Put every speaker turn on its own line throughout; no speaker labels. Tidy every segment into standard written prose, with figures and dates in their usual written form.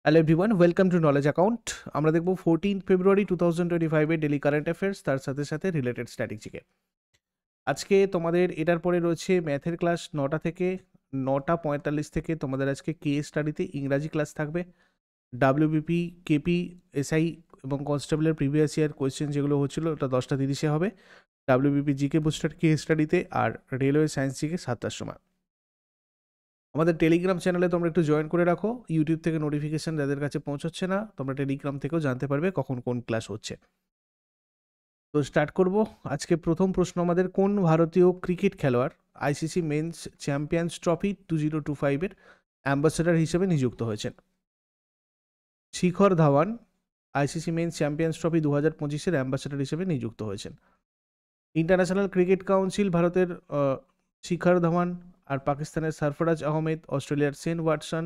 Hello everyone, welcome to knowledge account. আমরা দেখব 14 ফেব্রুয়ারি 2025 এর ডেলি কারেন্ট অ্যাফেয়ার্স, তার সাথে সাথে রিলেটেড স্ট্র্যাটেজিকে। আজকে তোমাদের এটার পরে রয়েছে ম্যাথের ক্লাস 9টা থেকে 9:45 থেকে তোমাদের আজকে কেএস স্টাডিতে ইংরাজি ক্লাস থাকবে। ডাব্লিউবিপি, কেপি, এসআই এবং কনস্টেবলের প্রিভিয়াস ইয়ার কোয়েশ্চেন যেগুলো হচ্ছিল ওটা 10:30 হবে। ডাব্লিউবিপি জিকে বুস্টার কেএস স্টাডিতে, আর রেলওয়ে সায়েন্স জিকে 7টার সময়। আমাদের টেলিগ্রাম চ্যানেলে তোমরা একটু জয়েন করে রাখো। ইউটিউব থেকে নোটিফিকেশান যাদের কাছে পৌঁছচ্ছে না, তোমরা টেলিগ্রাম থেকেও জানতে পারবে কখন কোন ক্লাস হচ্ছে। তো স্টার্ট করব। আজকে প্রথম প্রশ্ন আমাদের, কোন ভারতীয় ক্রিকেট খেলোয়াড় আইসিসি মেন্স চ্যাম্পিয়ন্স ট্রফি 2025 এর অ্যাম্বাসেডর হিসেবে নিযুক্ত হয়েছেন? Shikhar Dhawan ICC men's champions trophy 2025-এর অ্যাম্বাসেডর হিসেবে নিযুক্ত হয়েছেন। ইন্টারন্যাশনাল ক্রিকেট কাউন্সিল ভারতের শিখর ধাওয়ান, আর পাকিস্তানের সরফরাজ আহমেদ, অস্ট্রেলিয়ার সেন ওয়াটসন,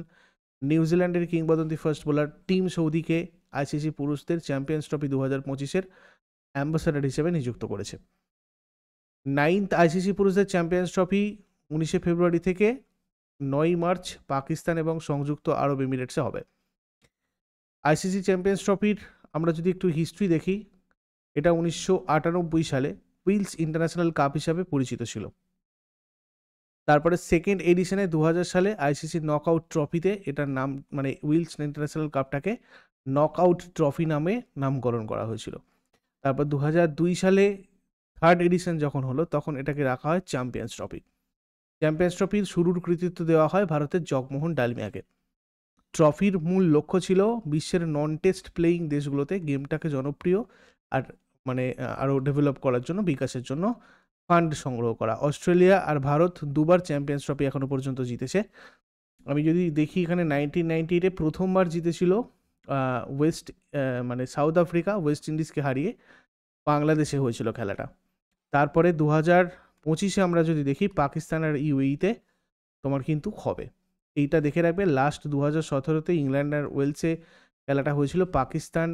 নিউজিল্যান্ডের কিংবদন্তি ফাস্ট বোলার টিম সৌদিকে আইসিসি পুরুষদের চ্যাম্পিয়ন্স ট্রফি 2025-এর অ্যাম্বাসাডার হিসেবে নিযুক্ত করেছে। 9th আইসিসি পুরুষদের চ্যাম্পিয়ন্স ট্রফি 19শে ফেব্রুয়ারি থেকে 9ই মার্চ পাকিস্তান এবং সংযুক্ত আরব এমিরেটসে হবে। আইসিসি চ্যাম্পিয়ন্স ট্রফির আমরা যদি একটু হিস্ট্রি দেখি, এটা 1998 সালে উইলস ইন্টারন্যাশনাল কাপ হিসাবে পরিচিত ছিল। তারপরে সেকেন্ড এডিশনে 2000 সালে আইসিসি নকআউট ট্রফিতে এটার নাম, মানে উইলস ইন্টারন্যাশনাল কাপটাকে নকআউট ট্রফি নামে নামকরণ করা হয়েছিল। তারপর 2002 সালে থার্ড এডিশন যখন হলো, তখন এটাকে রাখা হয় চ্যাম্পিয়ন্স ট্রফি। চ্যাম্পিয়ন্স ট্রফির শুরুর কৃতিত্ব দেওয়া হয় ভারতের জগমোহন ডালমিয়াকে। ট্রফির মূল লক্ষ্য ছিল বিশ্বের নন টেস্ট প্লেয়িং দেশগুলোতে গেমটাকে জনপ্রিয় আর মানে আরও ডেভেলপ করার জন্য, বিকাশের জন্য ফান্ড সংগ্রহ করা। অস্ট্রেলিয়া আর ভারত দুবার চ্যাম্পিয়ন্স ট্রফি এখনো পর্যন্ত জিতেছে। আমি যদি দেখি এখানে 1998-এ প্রথমবার জিতেছিল সাউথ আফ্রিকা ওয়েস্ট ইন্ডিজকে হারিয়ে, বাংলাদেশে হয়েছিল খেলাটা। তারপরে 2025-এ আমরা যদি দেখি পাকিস্তান আর ইউএইতে তোমার কিন্তু হবে। এইটা দেখে রাখবে, লাস্ট 2017-তে ইংল্যান্ড আর ওয়েলসে খেলাটা হয়েছিল, পাকিস্তান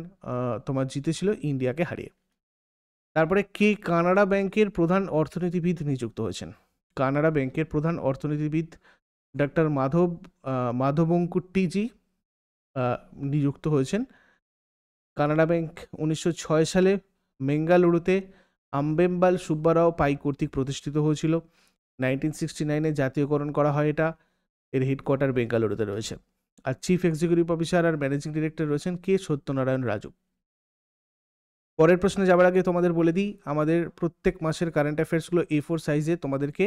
তোমার জিতেছিল ইন্ডিয়াকে হারিয়ে। তারপরে কে কানাড়া ব্যাংকের প্রধান অর্থনীতিবিদ নিযুক্ত হয়েছেন? কানাড়া ব্যাংকের প্রধান অর্থনীতিবিদ ডক্টর মাধবঙ্কুট্টিজি নিযুক্ত হয়েছেন। কানাড়া ব্যাংক 1906 সালে বেঙ্গালুরুতে আম্বেম্বাল সুব্বারাও পাই কর্তৃক প্রতিষ্ঠিত হয়েছিল। 1969-এ জাতীয়করণ করা হয় এটা। এর হেডকোয়ার্টার বেঙ্গালুরুতে রয়েছে। আর চিফ এক্সিকিউটিভ অফিসার আর ম্যানেজিং ডিরেক্টর রয়েছেন কে সত্যনারায়ণ রাজু। পরের প্রশ্নে যাবার আগে তোমাদের বলে দিই, আমাদের প্রত্যেক মাসের কারেন্ট অ্যাফেয়ার্সগুলো A4 সাইজে তোমাদেরকে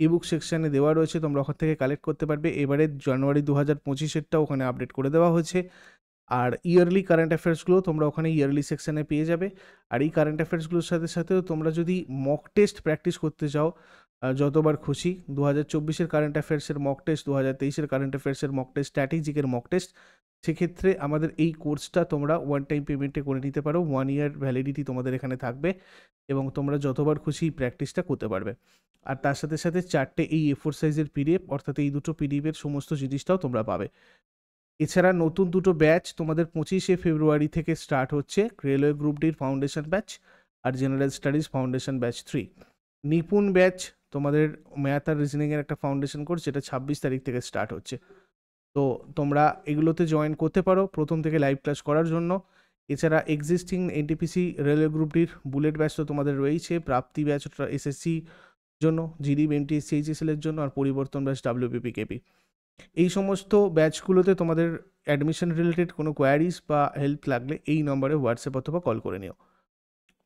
ইবুক সেকশানে দেওয়া রয়েছে, তোমরা ওখান থেকে কালেক্ট করতে পারবে। এবারে জানুয়ারি 2025-এরটা ওখানে আপডেট করে দেওয়া হয়েছে। আর ইয়ারলি কারেন্ট অ্যাফেয়ার্সগুলো তোমরা ওখানে ইয়ারলি সেকশানে পেয়ে যাবে। আর এই কারেন্ট অ্যাফেয়ার্সগুলোর সাথে সাথেও তোমরা যদি মক টেস্ট প্র্যাকটিস করতে চাও যতবার খুশি, 2024-এর কারেন্ট অ্যাফেয়ার্সের মক টেস্ট, 2023-এর কারেন্ট অ্যাফেয়ার্সের মক টেস্ট, স্ট্র্যাটেজিকের মক টেস্ট, সেক্ষেত্রে আমাদের এই কোর্সটা তোমরা ওয়ান টাইম পেমেন্টে করে নিতে পারো। 1 ইয়ার ভ্যালিডিটি তোমাদের এখানে থাকবে এবং তোমরা যতবার খুশি প্র্যাকটিসটা করতে পারবে। আর তার সাথে সাথে 4টে এই A4 সাইজের পিডিএফ, অর্থাৎ এই দুটো পিডিএফের সমস্ত জিনিসটাও তোমরা পাবে। এছাড়া নতুন দুটো ব্যাচ তোমাদের 25শে ফেব্রুয়ারি থেকে স্টার্ট হচ্ছে, রেলওয়ে গ্রুপ ডির ফাউন্ডেশন ব্যাচ আর জেনারেল স্টাডিজ ফাউন্ডেশন ব্যাচ 3। নিপুণ ব্যাচ তোমাদের ম্যাথ আর রিজনিংয়ের একটা ফাউন্ডেশন কোর্স, যেটা 26 তারিখ থেকে স্টার্ট হচ্ছে। তো তোমরা এগুলোতে জয়েন করতে পারো প্রথম থেকে লাইভ ক্লাস করার জন্য। এছাড়া এক্সিস্টিং এনটিপিসি রেলওয়ে গ্রুপ ডির বুলেট ব্যাচ তো তোমাদের রয়েছে, প্রাপ্তি ব্যাচ এসএসসি জন্য, জিডিপ এমটিএসসি এইচএসএল এর জন্য, আর পরিবর্তন ব্যাচ ডাব্লিউবিপি কেপি। এই সমস্ত ব্যাচগুলোতে তোমাদের অ্যাডমিশন রিলেটেড কোনো কোয়ারিজ বা হেল্প লাগলে এই নম্বরে হোয়াটসঅ্যাপ অথবা কল করে নিও।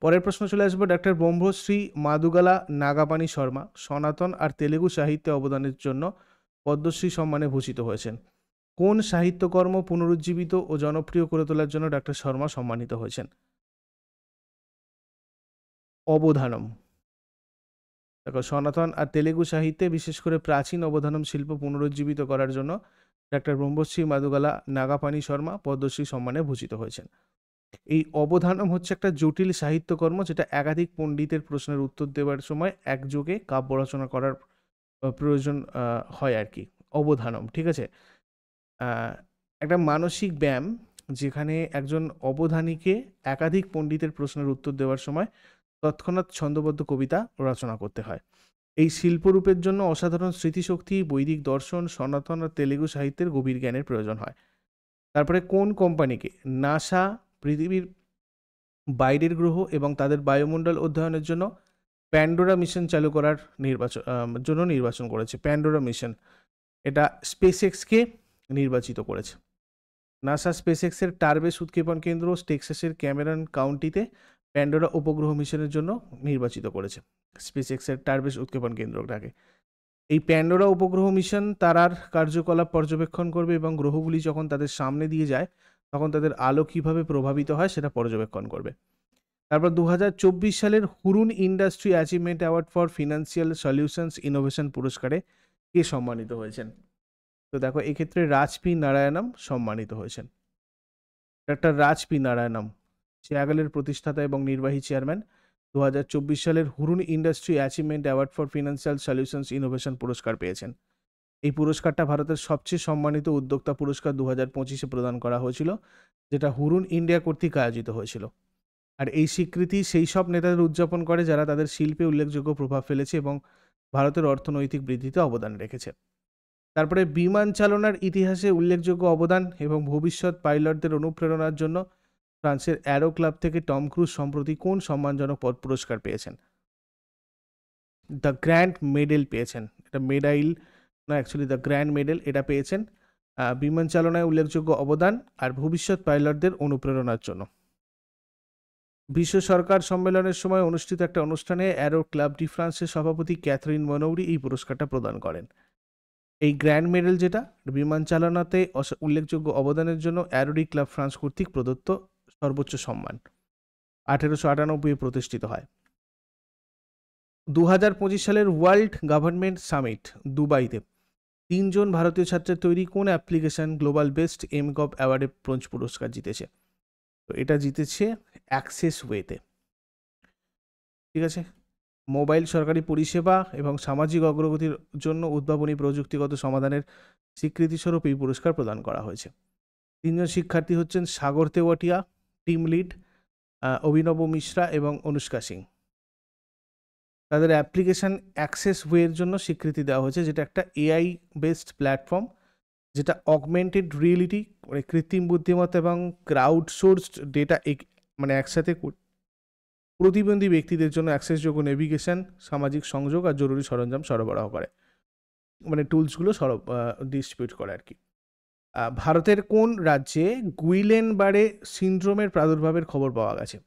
পরের প্রশ্ন চলে আসবো, ডক্টর ব্রহ্মশ্রী মাদুগালা নাগাপানি শর্মা সনাতন আর তেলেগু সাহিত্যে অবদানের জন্য পদ্মশ্রী সম্মানে ভূষিত হয়েছেন। কোন সাহিত্যকর্ম পুনরুজ্জীবিত ও জনপ্রিয় করে তোলার জন্য ডক্টর শর্মা সম্মানিত হয়েছেন? অবধানম। দেখো, সনাতন আর তেলেগু সাহিত্যে বিশেষ করে প্রাচীন অবধানম শিল্প পুনরুজ্জীবিত করার জন্য ডক্টর ব্রহ্মশ্রী মাদুগালা নাগাপানি শর্মা পদ্মশ্রী সম্মানে ভূষিত হয়েছেন। এই অবধানম হচ্ছে একটা জটিল সাহিত্যকর্ম, যেটা একাধিক পণ্ডিতের প্রশ্নের উত্তর দেওয়ার সময় একযোগে কাব্য রচনা করার প্রয়োজন হয় আর কি। অবধানম, ঠিক আছে। একটা মানসিক ব্যায়াম, যেখানে একজন অবধানীকে একাধিক পণ্ডিতের প্রশ্নের উত্তর দেওয়ার সময় তৎক্ষণাৎ ছন্দবদ্ধ কবিতা রচনা করতে হয়। এই শিল্পরূপের জন্য অসাধারণ স্মৃতিশক্তি, বৈদিক দর্শন, সনাতন আর তেলেগু সাহিত্যের গভীর জ্ঞানের প্রয়োজন হয়। তারপরে কোন কোম্পানিকে নাসা পৃথিবীর বাইরের গ্রহ এবং তাদের বায়ুমণ্ডল অধ্যয়নের জন্য প্যান্ডোরা মিশন চালু করার জন্য নির্বাচন করেছে? প্যান্ডোরা মিশন, এটা স্পেসএক্সকে নির্বাচিত করেছে। নাসা স্পেসএক্সের টারবেস উৎক্ষেপণ কেন্দ্র টেক্সাসের ক্যামেরন কাউন্টিতে প্যান্ডোরা উপগ্রহ মিশনের জন্য নির্বাচিত করেছে স্পেসএক্সের টারবেস উৎক্ষেপণ কেন্দ্রটাকে। এই প্যান্ডোরা উপগ্রহ মিশন তারার কার্যকলাপ পর্যবেক্ষণ করবে এবং গ্রহগুলি যখন তাদের সামনে দিয়ে যায় তখন তাদের আলো কিভাবে প্রভাবিত হয় সেটা পর্যবেক্ষণ করবে। তারপর 2024 সালের Hurun industry achievement award for financial solutions innovation পুরস্কারে কে সম্মানিত হয়েছেন? তো দেখো, এক্ষেত্রে রাজ পি নারায়ণম সম্মানিত হয়েছেন। ডক্টর রাজ পি নারায়ণম চেয়াগলের প্রতিষ্ঠাতা এবং নির্বাহী চেয়ারম্যান 2024 সালের Hurun industry achievement award for financial solutions innovation পুরস্কার পেয়েছেন। এই পুরস্কারটা ভারতের সবচেয়ে সম্মানিত উদ্যোক্তা পুরস্কার 2025-এ প্রদান করা হয়েছিল, যেটা হুরুন ইন্ডিয়া কর্তৃক আয়োজিত হয়েছিল। আর এই স্বীকৃতি সেই সব নেতাদের উদযাপন করে যারা তাদের শিল্পে উল্লেখযোগ্য প্রভাব ফেলেছে এবং ভারতের অর্থনৈতিক বৃদ্ধিতে অবদান রেখেছে। তারপরে বিমান চালনার ইতিহাসে উল্লেখযোগ্য অবদান এবং ভবিষ্যৎ পাইলটদের অনুপ্রেরণার জন্য ফ্রান্সের অ্যারো ক্লাব থেকে টম ক্রুজ সম্প্রতি কোন সম্মানজনক পুরস্কার পেয়েছেন? দ্য গ্র্যান্ড মেডেল পেয়েছেন। এটা মেডাইল না, অ্যাকচুয়ালি দ্য গ্র্যান্ড মেডেল এটা পেয়েছেন বিমান চালনায় উল্লেখযোগ্য অবদান আর ভবিষ্যৎ পাইলটদের অনুপ্রেরণার জন্য। বিশ্ব সরকার সম্মেলনের সময় অনুষ্ঠিত একটা অনুষ্ঠানে অ্যারো ক্লাব ডি ফ্রান্সের সভাপতি ক্যাথরিন মনৌরি এই পুরস্কারটা প্রদান করেন। এই গ্র্যান্ড মেডেল যেটা বিমান চালনাতে উল্লেখযোগ্য অবদানের জন্য অ্যারো ডি ক্লাব ফ্রান্স কর্তৃক প্রদত্ত সর্বোচ্চ সম্মান, 1898 প্রতিষ্ঠিত হয়। 2025 সালের ওয়ার্ল্ড গভর্নমেন্ট সামিট দুবাইতে 3 জন ভারতীয় ছাত্রের তৈরি কোন অ্যাপ্লিকেশন গ্লোবাল বেস্ট এমগভ অ্যাওয়ার্ডে ব্রোঞ্জ পুরস্কার জিতেছে? তো এটা জিতেছে অ্যাক্সেস ওয়েতে। ঠিক আছে, মোবাইল সরকারি পরিষেবা এবং সামাজিক অগ্রগতির জন্য উদ্ভাবনী প্রযুক্তিগত সমাধানের স্বীকৃতিস্বরূপ এই পুরস্কার প্রদান করা হয়েছে। 3 জন শিক্ষার্থী হচ্ছেন সাগর তেওয়াটিয়া, টিম লিড অভিনব মিশ্রা এবং অনুষ্কা সিং। তাদের অ্যাপ্লিকেশন অ্যাক্সেস ওয়ের জন্য স্বীকৃতি দেওয়া হয়েছে, যেটা একটা এআই বেসড প্ল্যাটফর্ম, যেটা অগমেন্টেড রিয়েলিটি মানে কৃত্রিম বুদ্ধিমত্তা এবং ক্রাউড সোর্সড ডেটা মানে একসাথে প্রতিবন্ধী ব্যক্তিদের জন্য অ্যাক্সেসযোগ্য নেভিগেশন, সামাজিক সংযোগ আর জরুরি সরঞ্জাম সরবরাহ করে, মানে টুলসগুলো ডিস্ট্রিবিউট করে আর কি। ভারতের কোন রাজ্যে গুইলেন বারে সিন্ড্রোমের প্রাদুর্ভাবের খবর পাওয়া গেছে?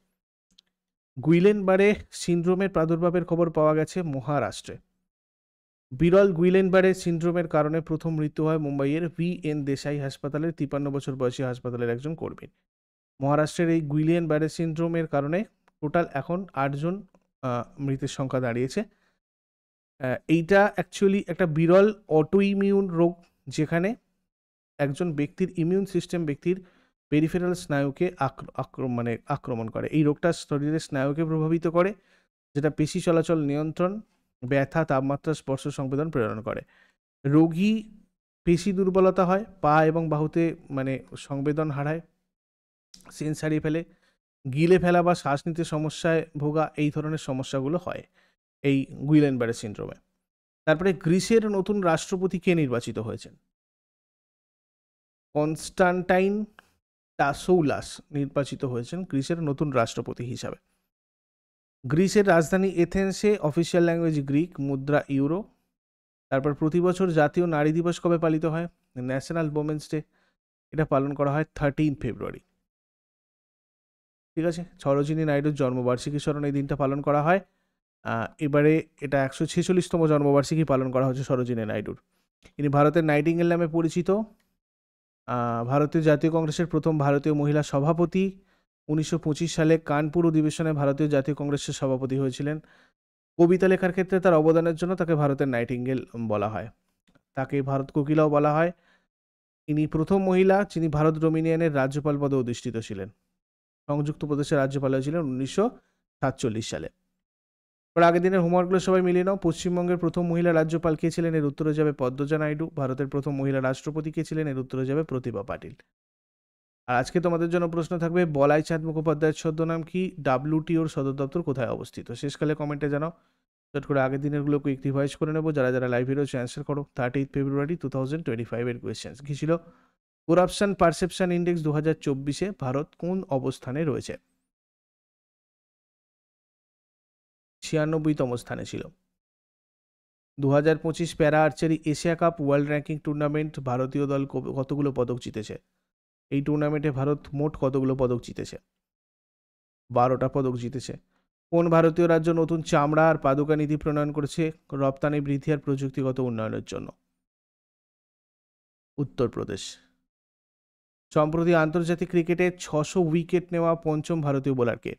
গুইলেন বারে সিন্ড্রোমের প্রাদুর্ভাবের খবর পাওয়া গেছে মহারাষ্ট্রে। বিরল গুইলেন বারে সিন্ড্রোমের কারণে প্রথম মৃত্যু হয় মুম্বাইয়ের VN দেশাই হাসপাতালের 53 বছর বয়সী হাসপাতালের একজন কর্মীর। মহারাষ্ট্রের এই গুইলেন বারে সিন্ড্রোমের কারণে টোটাল এখন 8 জন মৃতের সংখ্যা দাঁড়িয়েছে। এইটা অ্যাকচুয়ালি একটা বিরল অটোইমিউন রোগ, যেখানে একজন ব্যক্তির ইমিউন সিস্টেম ব্যক্তির পেরিফেরাল স্নায়ুকে আক্রমণ করে। এই রোগটা শরীরের স্নায়ুকে প্রভাবিত করে, যেটা পেশি চলাচল নিয়ন্ত্রণ, ব্যথা, তাপমাত্রা, স্পর্শ সংবেদন প্রেরণ করে। রোগী পেশি দুর্বলতা হয়, পা এবং বাহুতে মানে সংবেদন হারায়, সেন্স হারিয়ে ফেলে, গিলে ফেলা বা শ্বাস নিতে সমস্যায় ভোগা, এই ধরনের সমস্যাগুলো হয় এই গুইলেন বারে সিন্ড্রোমে। তারপরে গ্রিসের নতুন রাষ্ট্রপতি কে নির্বাচিত হয়েছেন? কনস্টান্টাইন টাসৌলাস নির্বাচিত হয়েছেন গ্রিসের নতুন রাষ্ট্রপতি হিসাবে। গ্রিসের রাজধানী এথেন্সে অফিসিয়াল ল্যাঙ্গুয়েজ গ্রিক, মুদ্রা ইউরো। তারপর প্রতি বছর জাতীয় নারী দিবস কবে পালিত হয়? ন্যাশনাল ওমেন্স ডে, এটা পালন করা হয় 13 ফেব্রুয়ারি। ঠিক আছে, সরোজিনী নাইডুর জন্মবার্ষিকী স্মরণে এই দিনটা পালন করা হয়। এবারে এটা 146তম জন্মবার্ষিকী পালন করা হচ্ছে সরোজিনী নাইডুর। ইনি ভারতের নাইটিঙ্গেল নামে পরিচিত। ভারতীয় জাতীয় কংগ্রেসের প্রথম ভারতীয় মহিলা সভাপতি। 1925 সালে কানপুর অধিবেশনে ভারতীয় জাতীয় কংগ্রেসের সভাপতি হয়েছিলেন। কবিতা লেখার ক্ষেত্রে তার অবদানের জন্য তাকে ভারতের নাইটিঙ্গেল বলা হয়, তাকে ভারত কোকিলাও বলা হয়। ইনি প্রথম মহিলা যিনি ভারত ডোমিনিয়নের রাজ্যপাল পদে অধিষ্ঠিত ছিলেন। সংযুক্ত প্রদেশের রাজ্যপাল হয়েছিলেন 1947 সালে। আগের দিনের হোমওয়ার্কগুলো সবাই মিলিয়ে নাও। পশ্চিমবঙ্গের প্রথম মহিলা রাজ্যপাল কে ছিলেন? এর উত্তরে যাবে পদ্মজা নাইডু। ভারতের প্রথম মহিলা রাষ্ট্রপতি কে ছিলেন? এর উত্তরে যাবে প্রতিভা পাটিল। আর আজকে তোমাদের জন্য প্রশ্ন থাকবে, বলাই চাঁদ মুখোপাধ্যায়ের ছদ্মনাম কি? WTOর সদর দপ্তর কোথায় অবস্থিত? শেষকালে কমেন্টে জানাও। চট করে আগের দিনেরগুলো কুইক রিভাইজ করে নেবো। যারা যারা লাইভ ভিডিও অ্যান্সার করো। 30 ফেব্রুয়ারি 2025 এর কোয়েশ্চেন্স কি ছিল? করাপশন পারসেপশন ইন্ডেক্স 2024-এ ভারত কোন অবস্থানে রয়েছে? 96তম স্থানে ছিল। 2025 প্যারা archery Asia cup world ranking tournament ভারতীয় দল কতগুলো পদক জিতেছে? এই টুর্নামেন্টে ভারত মোট কতগুলো পদক জিতেছে? 12টা পদক জিতেছে। কোন ভারতীয় রাজ্য নতুন চামড়া আর পাদুকা নীতি প্রণয়ন করেছে রপ্তানি বৃদ্ধি আর প্রযুক্তিগত উন্নয়নের জন্য? উত্তরপ্রদেশ। সম্প্রতি আন্তর্জাতিক ক্রিকেটে 600 উইকেট নেওয়া পঞ্চম ভারতীয় বোলারকে?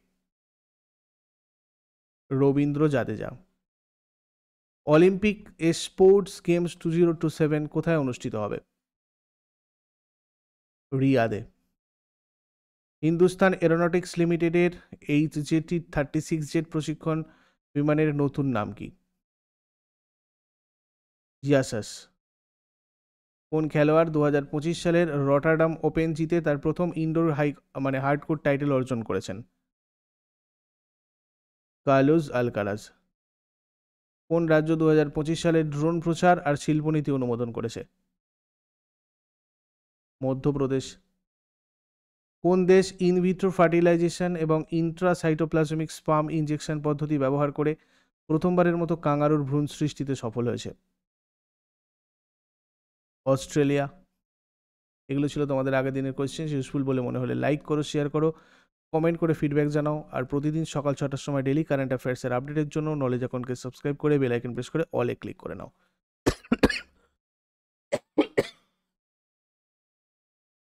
Ravindra Jadeja. Olympic sports games 2027 কোথায় অনুষ্ঠিত হবে? রিয়াদে। হিন্দুস্তান এরোনটিক্স লিমিটেডের HJT-36 জেট প্রশিক্ষণ বিমানের নতুন নাম কি? জিয়াসাস। কোন খেলোয়াড় 2025 সালের রটারডাম ওপেন জিতে তার প্রথম ইনডোর হার্ডকোর টাইটেল অর্জন করেছেন? Carlos Alcaraz. কোন রাজ্য 2025 সালে ড্রোন প্রচার আর শিল্পনীতি অনুমোদন করেছে? মধ্যপ্রদেশ। কোন দেশ ইনভিট্রো ফার্টিলাইজেশন এবং ইন্ট্রাসাইটোপ্লাজমিক স্পার্ম ইনজেকশন পদ্ধতি ব্যবহার করে প্রথমবারের মতো কাঙ্গারুর ভ্রূণ সৃষ্টিতে সফল হয়েছে? অস্ট্রেলিয়া। এগুলো ছিল তোমাদের আগের দিনের কোয়েশ্চেন। ইউজফুল বলে মনে হলে লাইক করো, শেয়ার করো, কমেন্ট করে ফিডব্যাক জানাও। আর প্রতিদিন সকাল 6টার সময় ডেলি কারেন্ট অ্যাফেয়ার্সের আপডেটের জন্য নলেজ অ্যাকাউন্টকে সাবস্ক্রাইব করে বেল আইকন প্রেস করে অলে ক্লিক করে নাও।